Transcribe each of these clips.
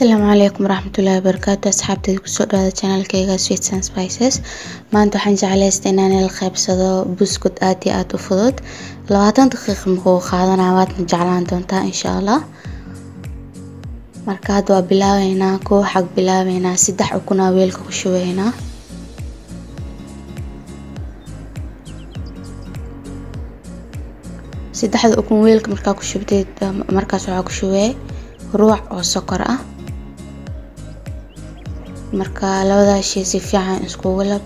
السلام عليكم ورحمة الله وبركاته. أصحابتي كسر هذا channel كيغا sweets and spices. ما أنتو حنجعليست إن أنا الخيب صدو بسكوت آتي فضود 20 دقيقة مقو خاضنا عوات نجعلان دونتا إن شاء الله. مركاد وبلاوينا كو حق بلاوينا سدح وكنا ويلكو شوينا سدح وكنا ويلك مركاكو شبتي مركاس وعاكو شوي روح أو سكر marka labada shay si fiican isku walab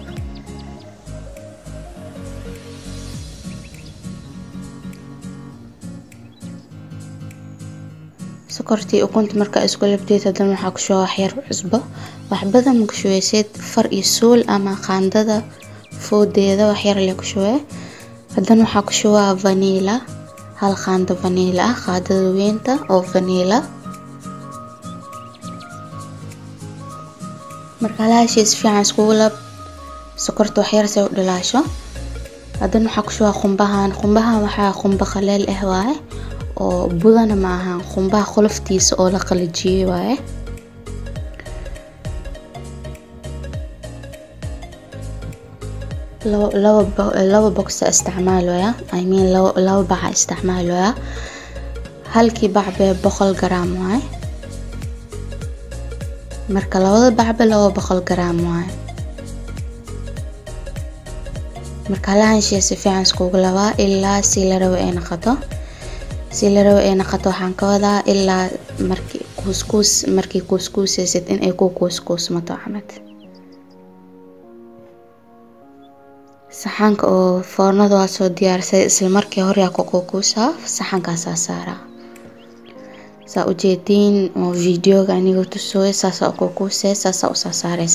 sokortii ukunta marka isku labteed hadan waxa ku soo wax yar cusbo wax badan ku shooyseed far iyo suul ama qaandada foodeeda wax yar la ku shooye hadan waxa ku shoo vanilla hal qaando vanilla qaadada weynta oo vanilla marka la shay si fiican isku walab sokorta wax yar soo dhalaasho hadan waxa ku soo qumbaha waxa qumba khaleel ah waaye oo budana ma ahan qumbaha qoloftiisa oo la qalajiyay waaye laba box isticmaalaya laba bac isticmaalaya halkii bac 100 gram waaye marka labada bacba 200 gram waaye marka la hanshay si fiican isku laba ilaa si la rabo ay noqoto waxaan ka wadaa ilaa markii couscousesid in ay ku couscousmato axmed saxanka oo foornada waa soo diyaarsay isla markii hore yaa ku couscousa saxankaas saara sa ujeedin oo videoga aniga tusooy saasa ku couscous saasa u saaray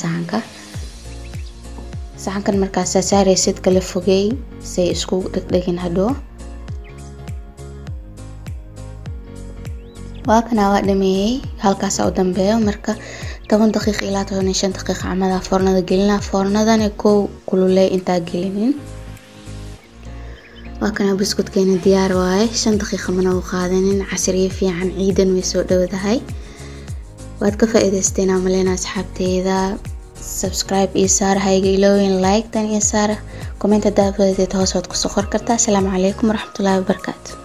saxankan markaas saaraysid kala fogay say isku dhigdhigin hado waa kana waa dhameeyay halkaas oo dambeeyo marka 10 daqiiqo ilaa 15 daqiiqo amada foornada gelina foornadana ku kululay inta gelinin waa kana biskuutkeena diyaar waaye 5 daqiiqo mana u qaadanin casriye fiican ciidan way soo dhawdahay waad ka faa'iideysteen amalena asxaabteeda subscribe iyo saar hayga ilowin like tan iyo saar comment daafaded hoos waad ku soo qor kartaa. Assalaamu calaykum waraxmatullaahi wabarakaatuh.